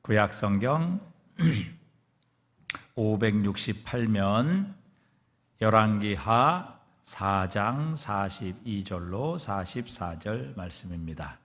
구약성경 568면 열왕기하 4장 42절로 44절 말씀입니다.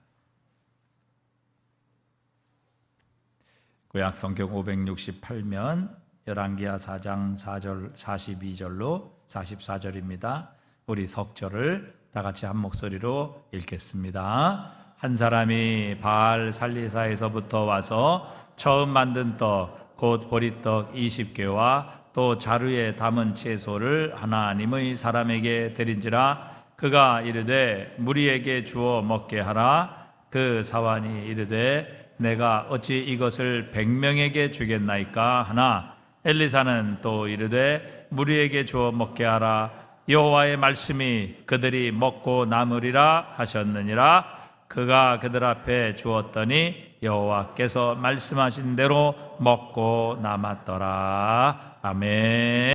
구약성경 568면 열왕기하 4장 4절 42절로 44절입니다. 우리 석절을 다 같이 한 목소리로 읽겠습니다. 한 사람이 바알 살리사에서부터 와서 처음 만든 떡 곧 보리떡 20개와 또 자루에 담은 채소를 하나님의 사람에게 드린지라. 그가 이르되 무리에게 주어 먹게 하라. 그 사환이 이르되 내가 어찌 이것을 100명에게 주겠나이까 하나. 엘리사는 또 이르되 무리에게 주어 먹게 하라. 여호와의 말씀이 그들이 먹고 남으리라 하셨느니라. 그가 그들 앞에 주었더니 여호와께서 말씀하신 대로 먹고 남았더라. 아멘.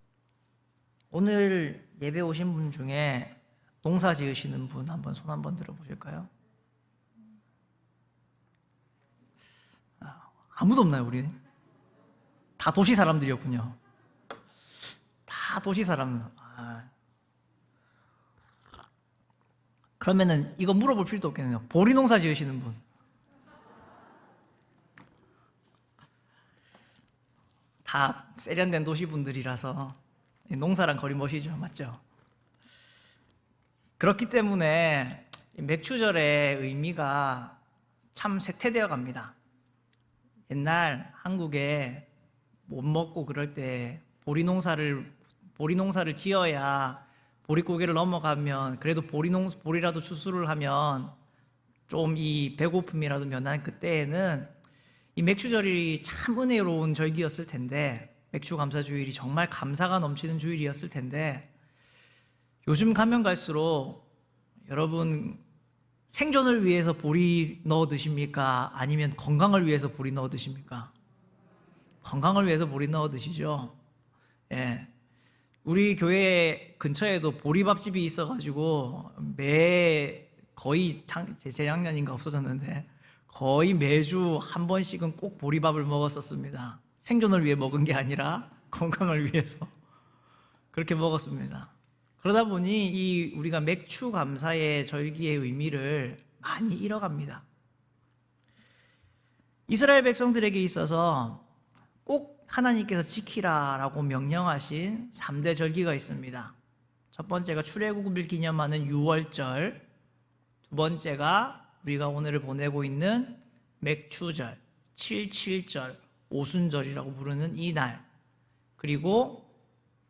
오늘 예배 오신 분 중에 농사 지으시는 분 한번 손 한번 들어보실까요? 아무도 없나요, 우리? 다 도시 사람들이었군요. 다 도시 사람. 그러면은 이거 물어볼 필요도 없겠네요. 보리 농사 지으시는 분. 다 세련된 도시 분들이라서 농사랑 거리 멋이죠, 맞죠? 그렇기 때문에 맥추절의 의미가 참 쇠퇴되어 갑니다. 옛날 한국에 못 먹고 그럴 때 보리 농사를 지어야 보릿고개를 넘어가면 그래도 보리라도 추수를 하면 좀 이 배고픔이라도 면한 그때에는 이 맥추절이 참 은혜로운 절기였을 텐데, 맥추감사주일이 정말 감사가 넘치는 주일이었을 텐데, 요즘 가면 갈수록 여러분 생존을 위해서 보리 넣어 드십니까? 아니면 건강을 위해서 보리 넣어 드십니까? 건강을 위해서 보리 넣어 드시죠. 예. 우리 교회 근처에도 보리밥집이 있어가지고 거의 재작년인가 없어졌는데 거의 매주 한 번씩은 꼭 보리밥을 먹었었습니다. 생존을 위해 먹은 게 아니라 건강을 위해서 그렇게 먹었습니다. 그러다 보니 우리가 맥추 감사의 절기의 의미를 많이 잃어갑니다. 이스라엘 백성들에게 있어서 꼭 하나님께서 지키라라고 명령하신 3대 절기가 있습니다. 첫 번째가 출애굽을 기념하는 유월절, 두 번째가 우리가 오늘을 보내고 있는 맥추절, 77절, 오순절이라고 부르는 이 날, 그리고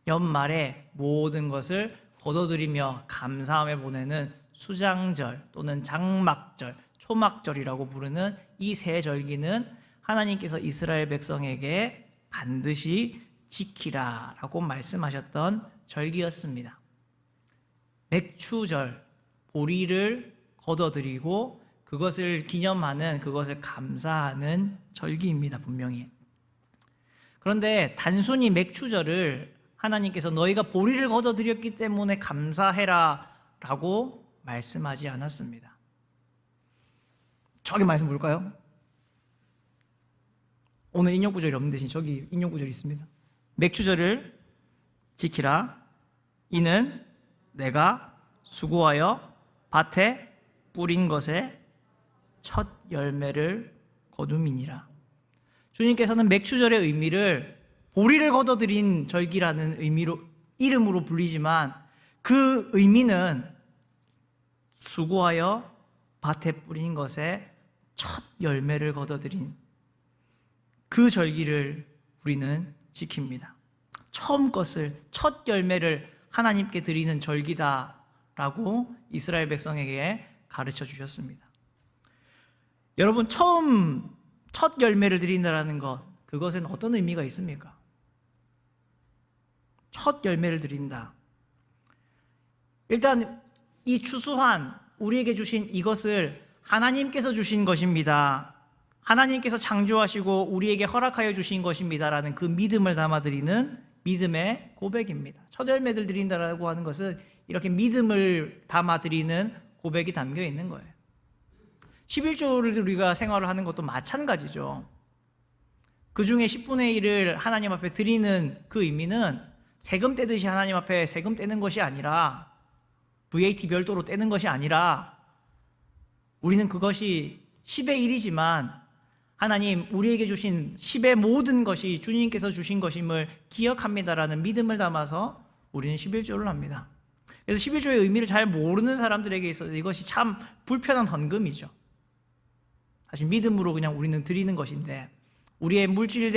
연말에 모든 것을 거둬들이며 감사함에 보내는 수장절 또는 장막절, 초막절이라고 부르는 이 세 절기는 하나님께서 이스라엘 백성에게 반드시 지키라라고 말씀하셨던 절기였습니다. 맥추절, 보리를 거둬들이고 그것을 기념하는, 그것을 감사하는 절기입니다, 분명히. 그런데 단순히 맥추절을 하나님께서 너희가 보리를 거둬들였기 때문에 감사해라 라고 말씀하지 않았습니다. 저기 말씀 볼까요? 오늘 인용구절이 없는 대신 저기 인용구절이 있습니다. 맥추절을 지키라. 이는 내가 수고하여 밭에 뿌린 것에 첫 열매를 거둠이니라. 주님께서는 맥추절의 의미를 보리를 거둬들인 절기라는 이름으로 불리지만 그 의미는 수고하여 밭에 뿌린 것에 첫 열매를 거둬들인 그 절기를 우리는 지킵니다. 처음 것을, 첫 열매를 하나님께 드리는 절기다라고 이스라엘 백성에게 가르쳐 주셨습니다. 여러분, 첫 열매를 드린다라는 것, 그것은 어떤 의미가 있습니까? 첫 열매를 드린다. 일단 이 추수한 우리에게 주신 이것을 하나님께서 주신 것입니다. 하나님께서 창조하시고 우리에게 허락하여 주신 것입니다라는 그 믿음을 담아드리는 믿음의 고백입니다. 첫 열매를 드린다라고 하는 것은 이렇게 믿음을 담아드리는 고백이 담겨 있는 거예요. 11조를 우리가 생활을 하는 것도 마찬가지죠. 그 중에 10분의 1을 하나님 앞에 드리는 그 의미는 세금 떼듯이 하나님 앞에 세금 떼는 것이 아니라, VAT 별도로 떼는 것이 아니라, 우리는 그것이 10의 1이지만 하나님 우리에게 주신 10의 모든 것이 주님께서 주신 것임을 기억합니다라는 믿음을 담아서 우리는 11조를 합니다. 그래서 11조의 의미를 잘 모르는 사람들에게 있어서 이것이 참 불편한 헌금이죠. 사실 믿음으로 그냥 우리는 드리는 것인데, 우리의 물질의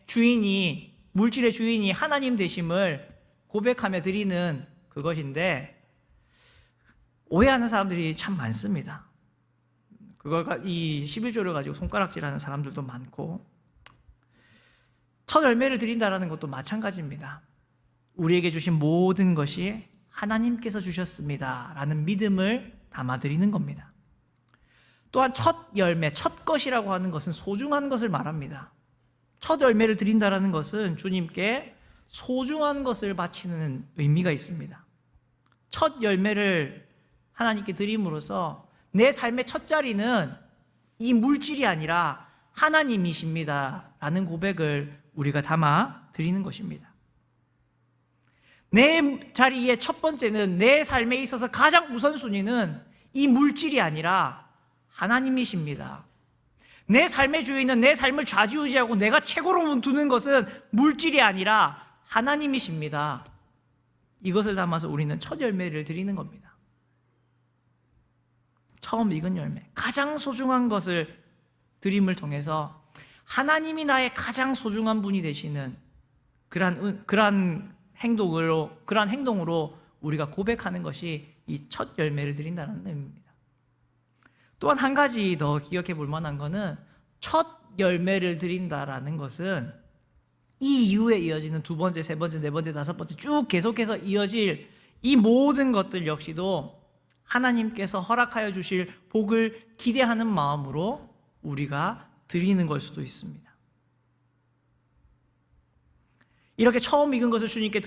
주인이 하나님 되심을 고백하며 드리는 그것인데, 오해하는 사람들이 참 많습니다. 이 11조를 가지고 손가락질하는 사람들도 많고, 첫 열매를 드린다라는 것도 마찬가지입니다. 우리에게 주신 모든 것이 하나님께서 주셨습니다 라는 믿음을 담아드리는 겁니다. 또한 첫 열매, 첫 것이라고 하는 것은 소중한 것을 말합니다. 첫 열매를 드린다라는 것은 주님께 소중한 것을 바치는 의미가 있습니다. 첫 열매를 하나님께 드림으로써 내 삶의 첫 자리는 이 물질이 아니라 하나님이십니다 라는 고백을 우리가 담아 드리는 것입니다. 내 자리의 첫 번째는, 내 삶에 있어서 가장 우선순위는 이 물질이 아니라 하나님이십니다. 내 삶의 주인은, 내 삶을 좌지우지하고 내가 최고로 두는 것은 물질이 아니라 하나님이십니다. 이것을 담아서 우리는 첫 열매를 드리는 겁니다. 처음 익은 열매, 가장 소중한 것을 드림을 통해서 하나님이 나의 가장 소중한 분이 되시는 그러한 행동으로 우리가 고백하는 것이 이 첫 열매를 드린다는 의미입니다. 또한 한 가지 더 기억해 볼 만한 것은, 첫 열매를 드린다라는 것은 이 이후에 이어지는 두 번째, 세 번째, 네 번째, 다섯 번째 쭉 계속해서 이어질 이 모든 것들 역시도 하나님께서 허락하여 주실 복을 기대하는 마음으로 우리가 드리는 걸 수도 있습니다. 이렇게 처음 익은 것을 주님께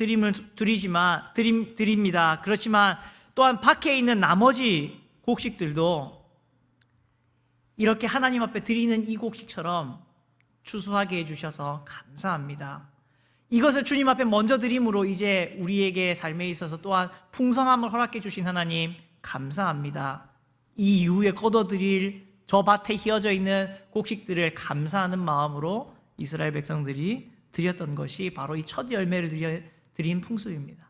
드립니다. 그렇지만 또한 밖에 있는 나머지 곡식들도 이렇게 하나님 앞에 드리는 이 곡식처럼 추수하게 해주셔서 감사합니다. 이것을 주님 앞에 먼저 드림으로 이제 우리에게 삶에 있어서 또한 풍성함을 허락해 주신 하나님 감사합니다. 이 이후에 거둬들일 저 밭에 휘어져 있는 곡식들을 감사하는 마음으로 이스라엘 백성들이 드렸던 것이 바로 이 첫 열매를 드린 풍습입니다.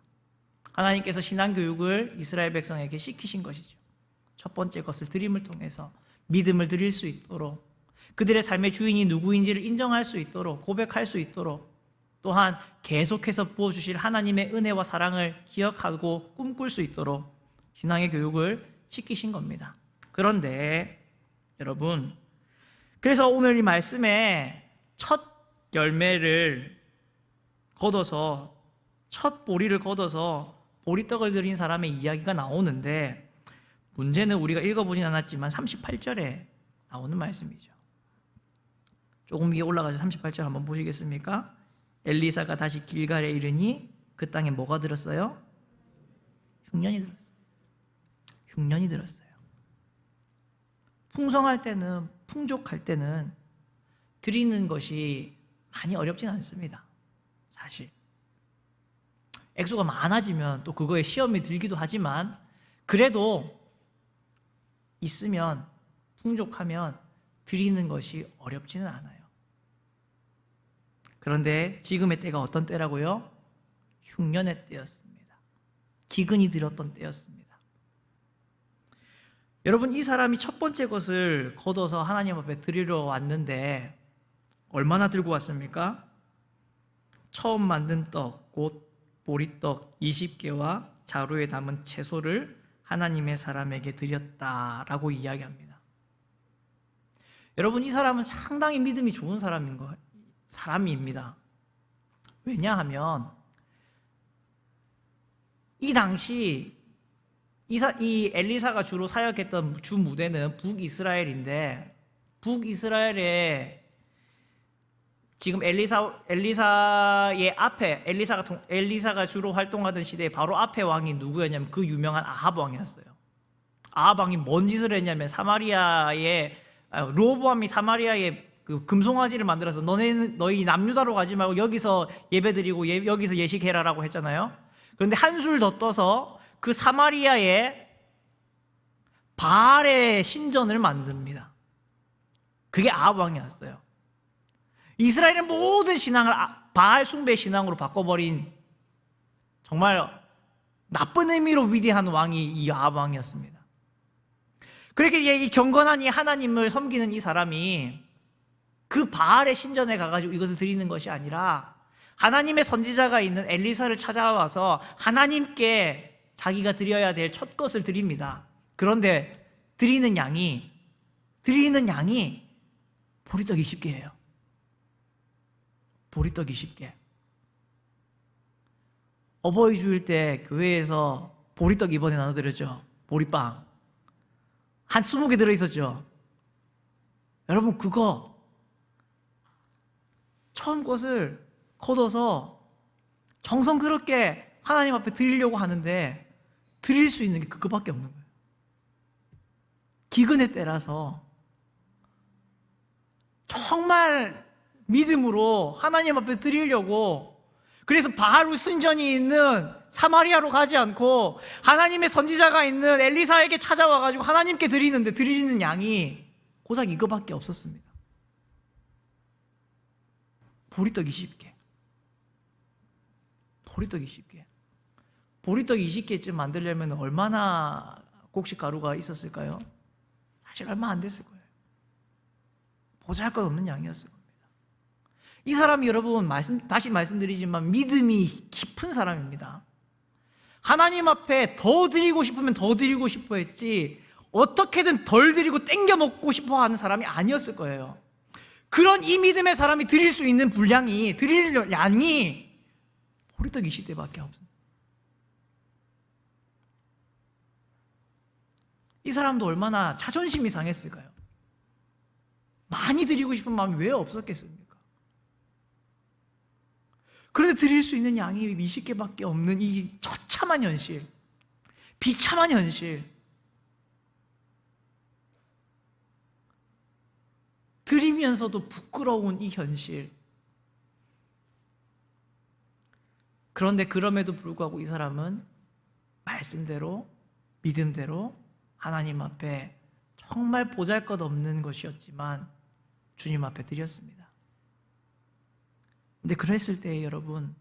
하나님께서 신앙교육을 이스라엘 백성에게 시키신 것이죠. 첫 번째 것을 드림을 통해서 믿음을 드릴 수 있도록, 그들의 삶의 주인이 누구인지를 인정할 수 있도록, 고백할 수 있도록, 또한 계속해서 부어주실 하나님의 은혜와 사랑을 기억하고 꿈꿀 수 있도록 신앙의 교육을 시키신 겁니다. 그런데 여러분, 그래서 오늘 이 말씀에 첫 열매를 걷어서, 첫 보리를 걷어서 보리떡을 드린 사람의 이야기가 나오는데, 문제는 우리가 읽어보진 않았지만 38절에 나오는 말씀이죠. 조금 위에 올라가서 38절 한번 보시겠습니까? 엘리사가 다시 길갈에 이르니 그 땅에 뭐가 들었어요? 흉년이 들었습니다. 흉년이 들었어요. 풍성할 때는, 풍족할 때는 드리는 것이 많이 어렵진 않습니다. 사실 액수가 많아지면 또 그거에 시험이 들기도 하지만, 그래도 있으면, 풍족하면 드리는 것이 어렵지는 않아요. 그런데 지금의 때가 어떤 때라고요? 흉년의 때였습니다. 기근이 들었던 때였습니다. 여러분, 이 사람이 첫 번째 것을 거둬서 하나님 앞에 드리러 왔는데 얼마나 들고 왔습니까? 처음 만든 떡, 곧 보리떡 20개와 자루에 담은 채소를 하나님의 사람에게 드렸다라고 이야기합니다. 여러분, 이 사람은 상당히 믿음이 좋은 사람입니다. 왜냐하면 이 당시 이 엘리사가 주로 사역했던 주 무대는 북이스라엘인데, 북이스라엘에 지금 엘리사의 앞에, 엘리사가 주로 활동하던 시대에 바로 앞에 왕이 누구였냐면 그 유명한 아합 왕이었어요. 아합 왕이 뭔 짓을 했냐면, 로보암이 사마리아에 그 금송아지를 만들어서 너희 남유다로 가지 말고 여기서 예배드리고 여기서 예식해라라고 했잖아요. 그런데 한술 더 떠서 그 사마리아에 바알의 신전을 만듭니다. 그게 아합 왕이었어요. 이스라엘의 모든 신앙을 바알 숭배 신앙으로 바꿔버린 정말 나쁜 의미로 위대한 왕이 이 아합 왕이었습니다. 그렇게 이 경건한 이 하나님을 섬기는 이 사람이 그 바알의 신전에 가가지고 이것을 드리는 것이 아니라 하나님의 선지자가 있는 엘리사를 찾아와서 하나님께 자기가 드려야 될 첫 것을 드립니다. 그런데 드리는 양이 보리떡 20개예요. 보리떡 20개. 어버이 주일 때 교회에서 보리떡 이번에 나눠드렸죠. 보리빵 한 20개 들어있었죠. 여러분 그거 처음 것을 걷어서 정성스럽게 하나님 앞에 드리려고 하는데 드릴 수 있는 게 그거밖에 없는 거예요. 기근의 때라서 정말 믿음으로 하나님 앞에 드리려고, 그래서 바알 신전이 있는 사마리아로 가지 않고 하나님의 선지자가 있는 엘리사에게 찾아와가지고 하나님께 드리는데 드리는 양이 고작 이거밖에 없었습니다. 보리떡 20개. 보리떡 20개. 보리떡 20개쯤 만들려면 얼마나 곡식 가루가 있었을까요? 사실 얼마 안 됐을 거예요. 보잘것없는 양이었을 겁니다. 이 사람이 여러분 다시 말씀드리지만 믿음이 깊은 사람입니다. 하나님 앞에 더 드리고 싶으면 더 드리고 싶어 했지 어떻게든 덜 드리고 땡겨 먹고 싶어 하는 사람이 아니었을 거예요. 그런 이 믿음의 사람이 드릴 수 있는 분량이, 드릴 양이 보리떡 20대밖에 없습니다. 이 사람도 얼마나 자존심이 상했을까요? 많이 드리고 싶은 마음이 왜 없었겠습니까? 그런데 드릴 수 있는 양이 20개밖에 없는 이 처참한 현실, 비참한 현실, 드리면서도 부끄러운 이 현실. 그런데 그럼에도 불구하고 이 사람은 말씀대로, 믿음대로 하나님 앞에 정말 보잘것없는 것이었지만 주님 앞에 드렸습니다. 근데 그랬을 때 여러분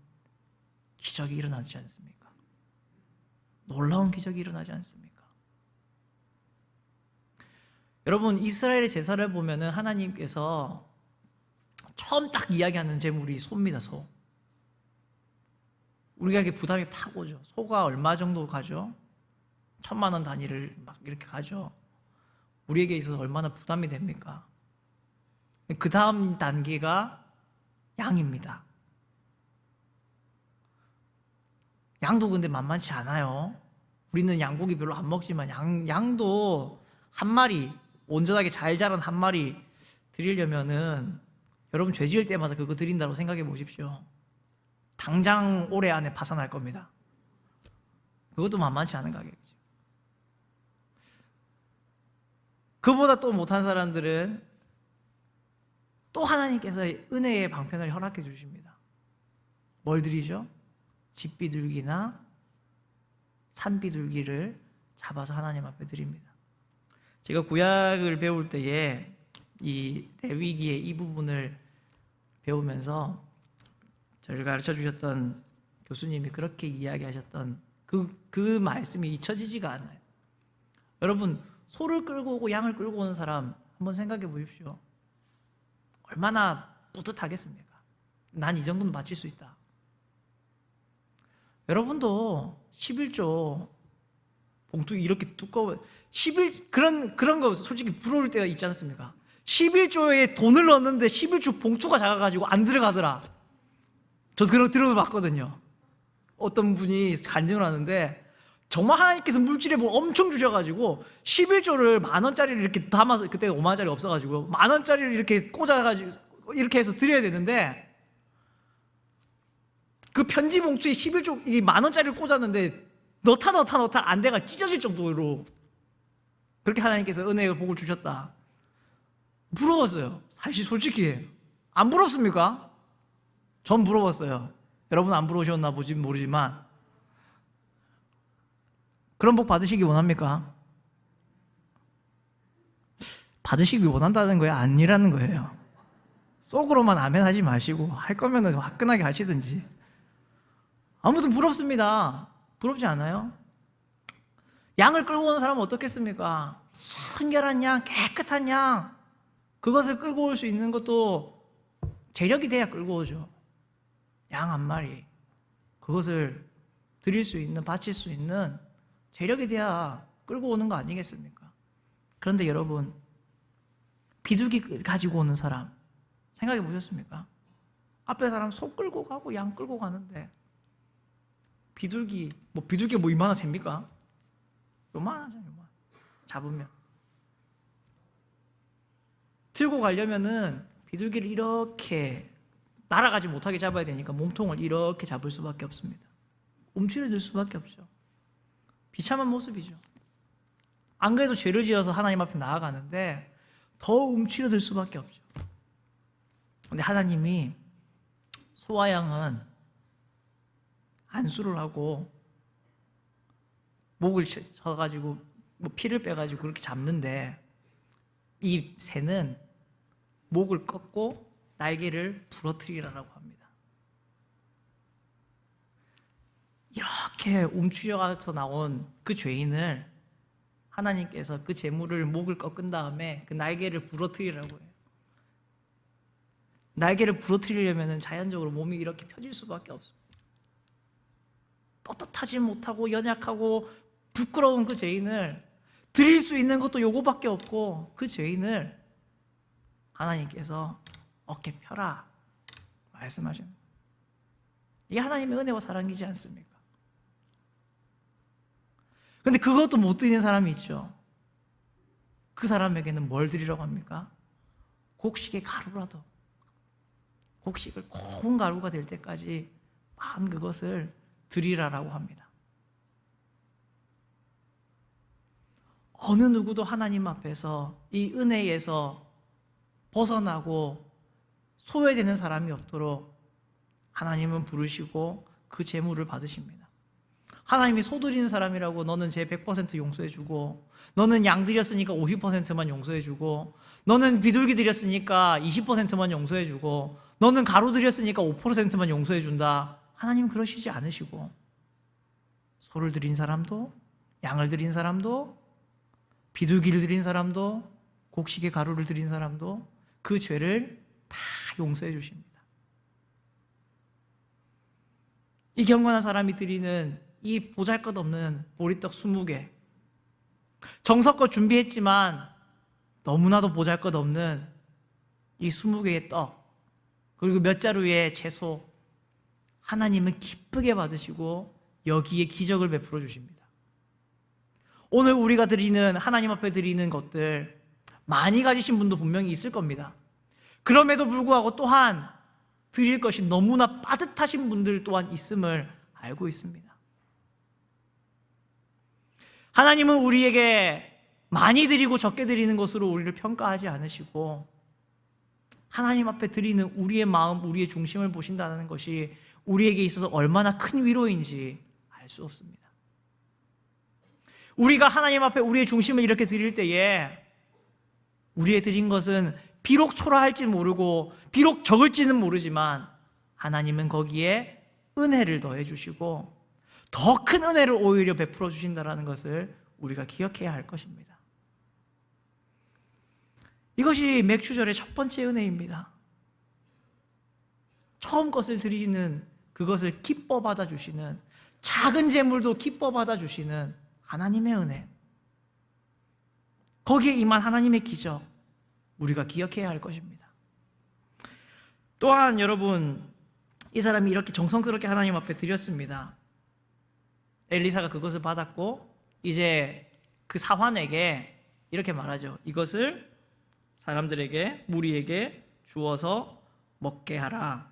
기적이 일어나지 않습니까? 놀라운 기적이 일어나지 않습니까? 여러분 이스라엘의 제사를 보면은 하나님께서 처음 딱 이야기하는 제물이 소입니다. 소. 우리에게 부담이 팍 오죠. 소가 얼마 정도 가죠? 1,000만 원 단위를 막 이렇게 가죠. 우리에게 있어서 얼마나 부담이 됩니까? 그 다음 단계가 양입니다. 양도 근데 만만치 않아요. 우리는 양고기 별로 안 먹지만 양도 한 마리, 온전하게 잘 자란 한 마리 드리려면은 여러분 죄 지을 때마다 그거 드린다고 생각해 보십시오. 당장 올해 안에 파산할 겁니다. 그것도 만만치 않은 가격이죠. 그보다 또 못한 사람들은 또 하나님께서 은혜의 방편을 허락해 주십니다. 뭘 드리죠? 집비둘기나 산비둘기를 잡아서 하나님 앞에 드립니다. 제가 구약을 배울 때에 이 레위기의 이 부분을 배우면서 저를 가르쳐 주셨던 교수님이 그렇게 이야기하셨던 그 말씀이 잊혀지지가 않아요. 여러분 소를 끌고 오고 양을 끌고 오는 사람 한번 생각해 보십시오. 얼마나 뿌듯하겠습니까? 난 이 정도는 바칠 수 있다. 여러분도 11조 봉투 이렇게 두꺼워 11 그런 거 솔직히 부러울 때가 있지 않습니까? 11조에 돈을 넣었는데 11조 봉투가 작아가지고 안 들어가더라. 저도 그런 거 들어봤거든요. 어떤 분이 간증을 하는데 정말 하나님께서 물질에 뭐 엄청 주셔가지고 11조를 10,000원짜리를 이렇게 담아서, 그때 50,000원짜리 없어가지고 10,000원짜리를 이렇게 꽂아가지고 이렇게 해서 드려야 되는데 그 편지 봉투에 11조 이 10,000원짜리를 꽂았는데 넣다 안 돼가 찢어질 정도로 그렇게 하나님께서 은혜의 복을 주셨다. 부러웠어요. 사실 솔직히 안 부럽습니까? 전 부러웠어요. 여러분 안 부러우셨나 모르지만 그런 복 받으시기 원합니까? 받으시기 원한다는 거예요? 아니라는 거예요? 속으로만 아멘 하지 마시고 할 거면 화끈하게 하시든지. 아무튼 부럽습니다. 부럽지 않아요? 양을 끌고 오는 사람은 어떻겠습니까? 순결한 양, 깨끗한 양, 그것을 끌고 올 수 있는 것도 재력이 돼야 끌고 오죠. 양 한 마리, 그것을 드릴 수 있는, 바칠 수 있는 재력이 돼야 끌고 오는 거 아니겠습니까? 그런데 여러분, 비둘기 가지고 오는 사람 생각해 보셨습니까? 앞에 사람 소 끌고 가고 양 끌고 가는데 비둘기 뭐 이만한 셉니까? 요만하잖아요. 요만. 잡으면 들고 가려면은 비둘기를 이렇게 날아가지 못하게 잡아야 되니까 몸통을 이렇게 잡을 수밖에 없습니다. 움츠려들 수밖에 없죠. 비참한 모습이죠. 안 그래도 죄를 지어서 하나님 앞에 나아가는데 더 움츠려들 수밖에 없죠. 근데 하나님이 소와 양은 안수를 하고 목을 쳐가지고 뭐 피를 빼가지고 그렇게 잡는데 이 새는 목을 꺾고 날개를 부러뜨리라고 합니다. 이렇게 움츠려서 나온 그 죄인을 하나님께서 그 재물을 목을 꺾은 다음에 그 날개를 부러뜨리라고 해요. 날개를 부러뜨리려면 자연적으로 몸이 이렇게 펴질 수밖에 없습니다. 떳떳하지 못하고 연약하고 부끄러운 그 죄인을 드릴 수 있는 것도 요거밖에 없고 그 죄인을 하나님께서 어깨 펴라 말씀하시는 거예요. 이게 하나님의 은혜와 사랑이지 않습니까? 근데 그것도 못 드리는 사람이 있죠. 그 사람에게는 뭘 드리라고 합니까? 곡식의 가루라도, 곡식을 고운 가루가 될 때까지 반 그것을 드리라라고 합니다. 어느 누구도 하나님 앞에서 이 은혜에서 벗어나고 소외되는 사람이 없도록 하나님은 부르시고 그 재물을 받으십니다. 하나님이 소 드리는 사람이라고 너는 제 100% 용서해주고, 너는 양 드렸으니까 50%만 용서해주고, 너는 비둘기 드렸으니까 20%만 용서해주고, 너는 가루 드렸으니까 5%만 용서해준다. 하나님은 그러시지 않으시고, 소를 드린 사람도, 양을 드린 사람도, 비둘기를 드린 사람도, 곡식의 가루를 드린 사람도 그 죄를 다 용서해 주십니다. 이 경건한 사람이 드리는 이 보잘것없는 보리떡 20개, 정성껏 준비했지만 너무나도 보잘것없는 이 20개의 떡, 그리고 몇 자루의 채소, 하나님은 기쁘게 받으시고 여기에 기적을 베풀어 주십니다. 오늘 우리가 드리는, 하나님 앞에 드리는 것들 많이 가지신 분도 분명히 있을 겁니다. 그럼에도 불구하고 또한 드릴 것이 너무나 빠듯하신 분들 또한 있음을 알고 있습니다. 하나님은 우리에게 많이 드리고 적게 드리는 것으로 우리를 평가하지 않으시고, 하나님 앞에 드리는 우리의 마음, 우리의 중심을 보신다는 것이 우리에게 있어서 얼마나 큰 위로인지 알 수 없습니다. 우리가 하나님 앞에 우리의 중심을 이렇게 드릴 때에 우리의 드린 것은 비록 초라할지 모르고 비록 적을지는 모르지만 하나님은 거기에 은혜를 더해 주시고 더 큰 은혜를 오히려 베풀어 주신다는 것을 우리가 기억해야 할 것입니다. 이것이 맥추절의 첫 번째 은혜입니다. 처음 것을 드리는 그것을 기뻐 받아주시는, 작은 재물도 기뻐 받아주시는 하나님의 은혜, 거기에 임한 하나님의 기적, 우리가 기억해야 할 것입니다. 또한 여러분, 이 사람이 이렇게 정성스럽게 하나님 앞에 드렸습니다. 엘리사가 그것을 받았고 이제 그 사환에게 이렇게 말하죠. 이것을 사람들에게, 무리에게 주어서 먹게 하라.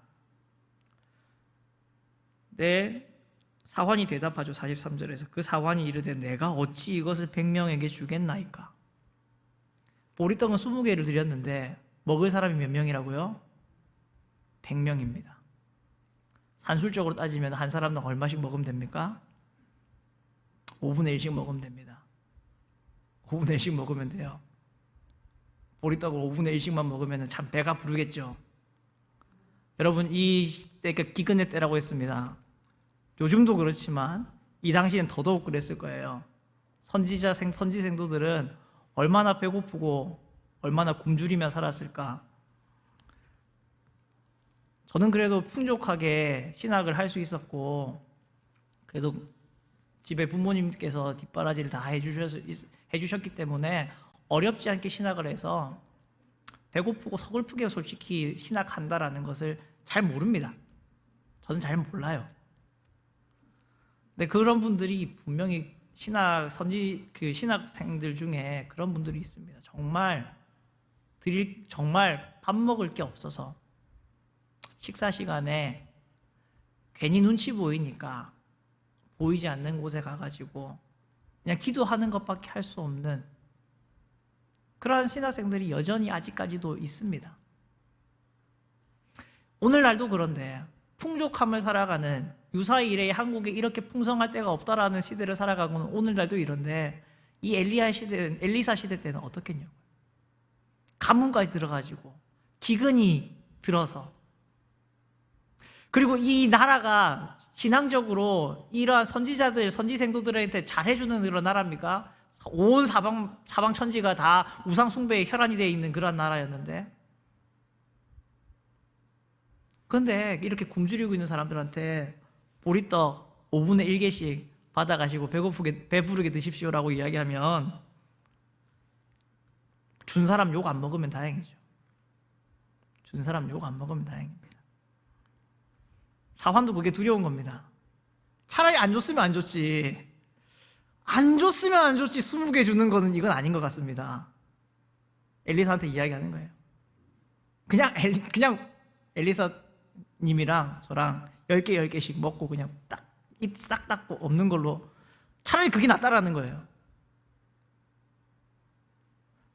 사환이 대답하죠. 43절에서 그 사환이 이르되 내가 어찌 이것을 100명에게 주겠나이까? 보리떡은 20개를 드렸는데 먹을 사람이 몇 명이라고요? 100명입니다. 산술적으로 따지면 한 사람당 얼마씩 먹으면 됩니까? 5분의 1씩 먹으면 됩니다. 5분의 1씩 먹으면 돼요. 보리떡을 5분의 1씩만 먹으면 참 배가 부르겠죠. 여러분, 이 때가 기근의 때라고 했습니다. 요즘도 그렇지만 이 당시엔 더더욱 그랬을 거예요. 선지 생도들은 얼마나 배고프고 얼마나 굶주리며 살았을까. 저는 그래도 풍족하게 신학을 할 수 있었고, 그래도 집에 부모님께서 뒷바라지를 다 해주셨기 때문에 어렵지 않게 신학을 해서 배고프고 서글프게 솔직히 신학한다라는 것을 잘 모릅니다. 저는 잘 몰라요. 근데 그런 분들이 분명히 신학생들 중에 그런 분들이 있습니다. 정말 밥 먹을 게 없어서 식사 시간에 괜히 눈치 보이니까 보이지 않는 곳에 가가지고 그냥 기도하는 것밖에 할 수 없는 그러한 신학생들이 여전히 아직까지도 있습니다. 오늘날도 그런데 풍족함을 살아가는 유사히 이래 한국에 이렇게 풍성할 때가 없다라는 시대를 살아가고는 오늘날도 이런데 이 엘리사 시대 때는 어떻겠냐고요. 가뭄까지 들어가지고 기근이 들어서 그리고 이 나라가 신앙적으로 이러한 선지생도들한테 잘해주는 그런 나라입니까? 온 사방 천지가 다 우상 숭배의 혈안이 되어 있는 그런 나라였는데, 그런데 이렇게 굶주리고 있는 사람들한테 보리떡 5분의 1개씩 받아가시고 배부르게 드십시오라고 이야기하면 준 사람 욕 안 먹으면 다행이죠. 준 사람 욕 안 먹으면 다행입니다. 사환도 그게 두려운 겁니다. 차라리 안 줬으면 안 줬지. 안 줬으면 안 줬지 20개 주는 거는 이건 아닌 것 같습니다. 엘리사한테 이야기하는 거예요. 그냥 엘리사님이랑 저랑 10개씩 먹고 그냥 딱 입 싹 닫고 없는 걸로 차라리 그게 낫다라는 거예요.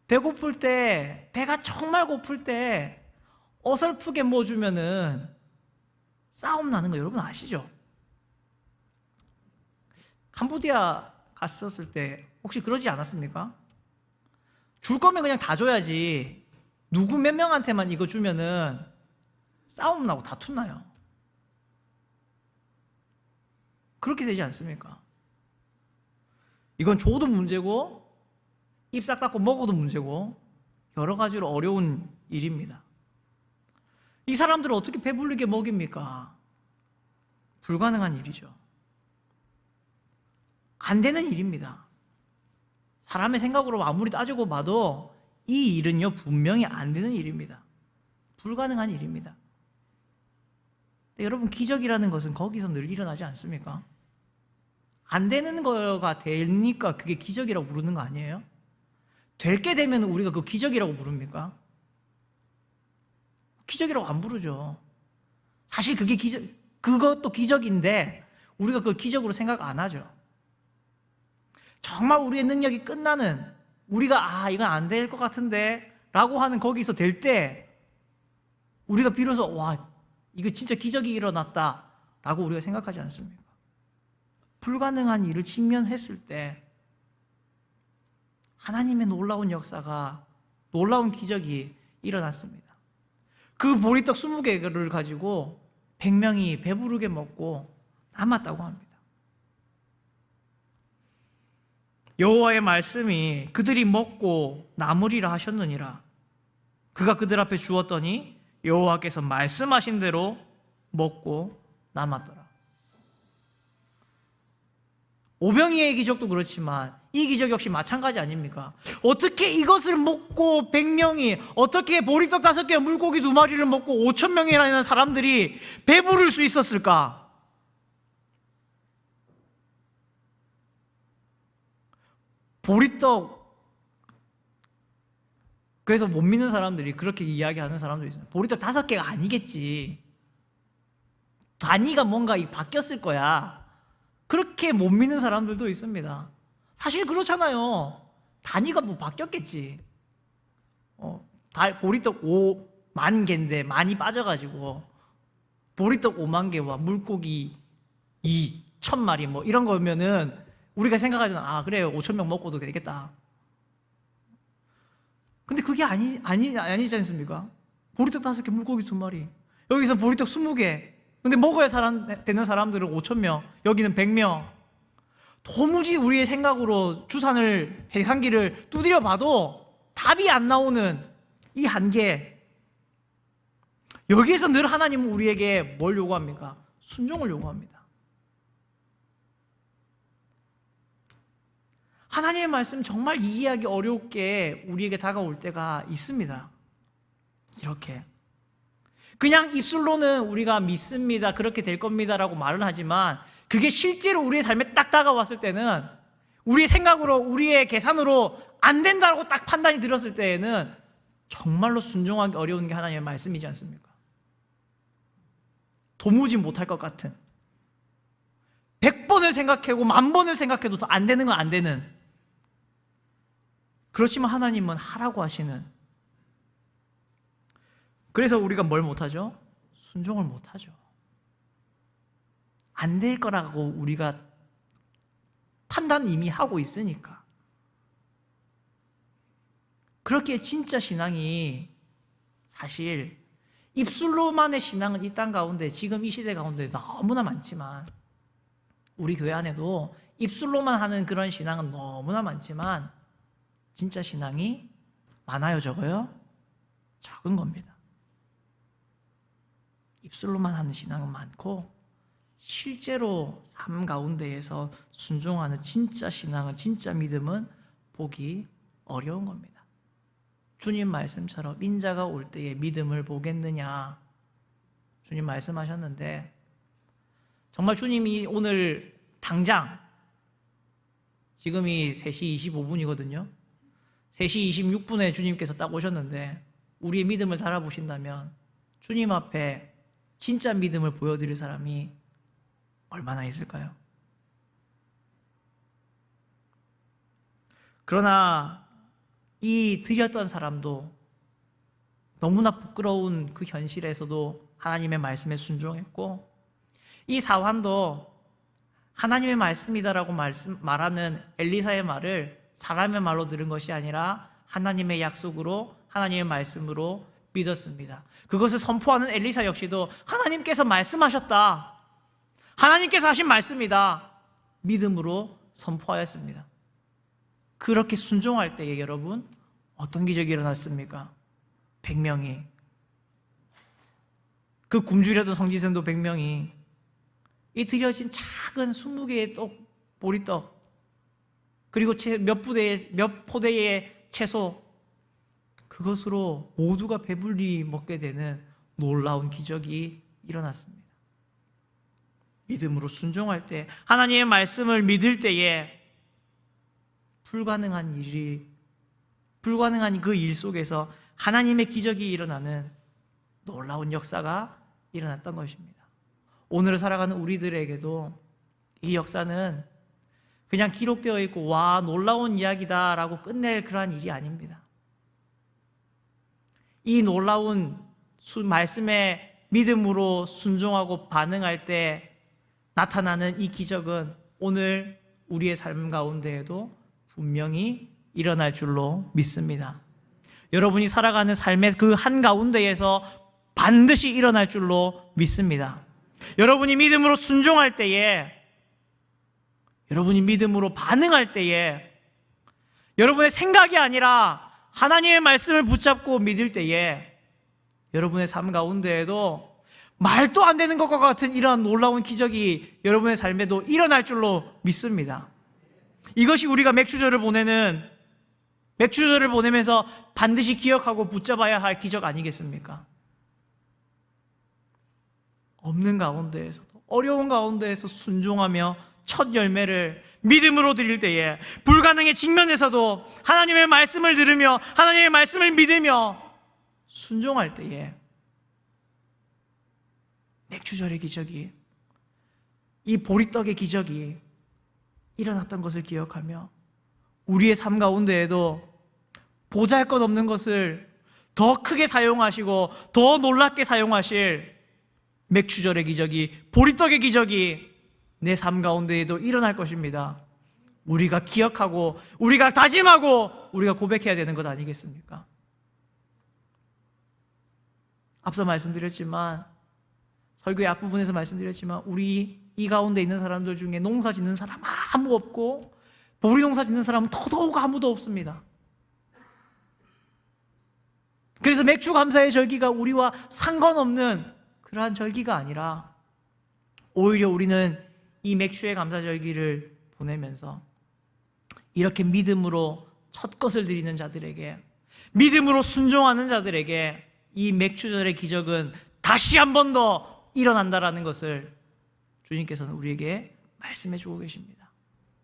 배고플 때, 배가 정말 고플 때 어설프게 뭐 주면은 싸움 나는 거 여러분 아시죠? 캄보디아 갔었을 때 혹시 그러지 않았습니까? 줄 거면 그냥 다 줘야지. 누구 몇 명한테만 이거 주면은 싸움 나고 다툼 나요. 그렇게 되지 않습니까? 이건 줘도 문제고 입 싹 닫고 먹어도 문제고 여러 가지로 어려운 일입니다. 이 사람들을 어떻게 배불리게 먹입니까? 불가능한 일이죠. 안 되는 일입니다. 사람의 생각으로 아무리 따지고 봐도 이 일은요 분명히 안 되는 일입니다. 불가능한 일입니다. 근데 여러분, 기적이라는 것은 거기서 늘 일어나지 않습니까? 안 되는 거가 되니까 그게 기적이라고 부르는 거 아니에요? 될 게 되면 우리가 그 기적이라고 부릅니까? 기적이라고 안 부르죠. 사실 그것도 기적인데 우리가 그걸 기적으로 생각 안 하죠. 정말 우리의 능력이 끝나는, 우리가 이건 안 될 것 같은데 라고 하는 거기서 될 때 우리가 비로소 이거 진짜 기적이 일어났다 라고 우리가 생각하지 않습니까? 불가능한 일을 직면했을 때 하나님의 놀라운 역사가, 놀라운 기적이 일어났습니다. 그 보리떡 20개를 가지고 100명이 배부르게 먹고 남았다고 합니다. 여호와의 말씀이 그들이 먹고 남으리라 하셨느니라. 그가 그들 앞에 주었더니 여호와께서 말씀하신 대로 먹고 남았더라. 오병이의 기적도 그렇지만 이 기적 역시 마찬가지 아닙니까? 어떻게 이것을 먹고 100명이, 어떻게 보리떡 5개, 물고기 2마리를 먹고 5,000명이라는 사람들이 배부를 수 있었을까? 보리떡, 그래서 못 믿는 사람들이 그렇게 이야기하는 사람도 있어요. 보리떡 5개가 아니겠지. 단위가 뭔가 바뀌었을 거야. 그렇게 못 믿는 사람들도 있습니다. 사실 그렇잖아요. 단위가 바뀌었겠지. 보리떡 5만 개인데 많이 빠져가지고 보리떡 5만 개와 물고기 2,000마리 뭐 이런 거면은 우리가 생각하잖아. 그래요. 5,000명 먹고도 되겠다. 근데 그게 아니지 않습니까? 보리떡 5개, 물고기 2마리. 여기서 보리떡 20개. 근데 먹어야 되는 사람들은 5,000명. 여기는 100명. 도무지 우리의 생각으로 주산을, 계산기를 두드려 봐도 답이 안 나오는 이 한계. 여기에서 늘 하나님은 우리에게 뭘 요구합니까? 순종을 요구합니다. 하나님의 말씀 정말 이해하기 어렵게 우리에게 다가올 때가 있습니다. 이렇게 그냥 입술로는 우리가 믿습니다, 그렇게 될 겁니다 라고 말을 하지만 그게 실제로 우리의 삶에 딱 다가왔을 때는 우리의 생각으로, 우리의 계산으로 안 된다고 딱 판단이 들었을 때에는 정말로 순종하기 어려운 게 하나님의 말씀이지 않습니까? 도무지 못할 것 같은, 100번을 생각하고 10,000번을 생각해도 더 안 되는 건 안 되는, 그렇지만 하나님은 하라고 하시는. 그래서 우리가 뭘 못하죠? 순종을 못하죠. 안 될 거라고 우리가 판단 이미 하고 있으니까. 그렇게 진짜 신앙이, 사실 입술로만의 신앙은 이 땅 가운데, 지금 이 시대 가운데 너무나 많지만, 우리 교회 안에도 입술로만 하는 그런 신앙은 너무나 많지만 진짜 신앙이 많아요, 적어요? 적은 겁니다. 입술로만 하는 신앙은 많고 실제로 삶 가운데에서 순종하는 진짜 신앙은, 진짜 믿음은 보기 어려운 겁니다. 주님 말씀처럼 인자가 올 때에 믿음을 보겠느냐, 주님 말씀하셨는데 정말 주님이 오늘 당장, 지금이 3시 25분이거든요 3시 26분에 주님께서 딱 오셨는데 우리의 믿음을 달아보신다면 주님 앞에 진짜 믿음을 보여드릴 사람이 얼마나 있을까요? 그러나 이 드렸던 사람도 너무나 부끄러운 그 현실에서도 하나님의 말씀에 순종했고, 이 사환도 하나님의 말씀이다라고 말하는 엘리사의 말을 사람의 말로 들은 것이 아니라 하나님의 약속으로, 하나님의 말씀으로 믿었습니다. 그것을 선포하는 엘리사 역시도 하나님께서 말씀하셨다, 하나님께서 하신 말씀이다, 믿음으로 선포하였습니다. 그렇게 순종할 때에 여러분 어떤 기적이 일어났습니까? 100명이, 그 굶주렸던 성지생도 100명이 이 드려진 작은 20개의 보리떡, 그리고 몇 포대의 채소, 그것으로 모두가 배불리 먹게 되는 놀라운 기적이 일어났습니다. 믿음으로 순종할 때, 하나님의 말씀을 믿을 때에 불가능한 그 일 속에서 하나님의 기적이 일어나는 놀라운 역사가 일어났던 것입니다. 오늘 살아가는 우리들에게도 이 역사는 그냥 기록되어 있고 와 놀라운 이야기다라고 끝낼 그러한 일이 아닙니다. 이 놀라운 말씀에 믿음으로 순종하고 반응할 때 나타나는 이 기적은 오늘 우리의 삶 가운데에도 분명히 일어날 줄로 믿습니다. 여러분이 살아가는 삶의 그 한가운데에서 반드시 일어날 줄로 믿습니다. 여러분이 믿음으로 순종할 때에, 여러분이 믿음으로 반응할 때에, 여러분의 생각이 아니라 하나님의 말씀을 붙잡고 믿을 때에 여러분의 삶 가운데에도 말도 안 되는 것과 같은 이러한 놀라운 기적이 여러분의 삶에도 일어날 줄로 믿습니다. 이것이 우리가 맥주절을 보내면서 반드시 기억하고 붙잡아야 할 기적 아니겠습니까? 없는 가운데에서도, 어려운 가운데에서 순종하며 첫 열매를 믿음으로 드릴 때에, 불가능의 직면에서도 하나님의 말씀을 들으며 하나님의 말씀을 믿으며 순종할 때에 맥주절의 기적이, 이 보리떡의 기적이 일어났던 것을 기억하며 우리의 삶 가운데에도 보잘것없는 것을 더 크게 사용하시고 더 놀랍게 사용하실 맥주절의 기적이, 보리떡의 기적이 내 삶 가운데에도 일어날 것입니다. 우리가 기억하고 우리가 다짐하고 우리가 고백해야 되는 것 아니겠습니까? 앞서 말씀드렸지만, 설교의 앞부분에서 말씀드렸지만, 우리 이 가운데 있는 사람들 중에 농사 짓는 사람 아무 없고 보리 농사 짓는 사람은 더더욱 아무도 없습니다. 그래서 맥주 감사의 절기가 우리와 상관없는 그러한 절기가 아니라, 오히려 우리는 이 맥주의 감사 절기를 보내면서 이렇게 믿음으로 첫 것을 드리는 자들에게, 믿음으로 순종하는 자들에게 이 맥주절의 기적은 다시 한 번 더 일어난다라는 것을 주님께서는 우리에게 말씀해 주고 계십니다.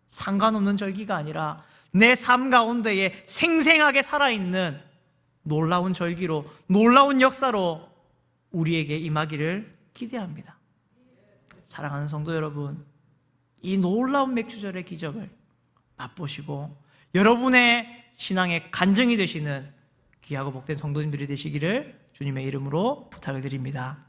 상관없는 절기가 아니라 내 삶 가운데에 생생하게 살아있는 놀라운 절기로, 놀라운 역사로 우리에게 임하기를 기대합니다. 사랑하는 성도 여러분, 이 놀라운 맥주절의 기적을 맛보시고 여러분의 신앙의 간증이 되시는 귀하고 복된 성도님들이 되시기를 주님의 이름으로 부탁을 드립니다.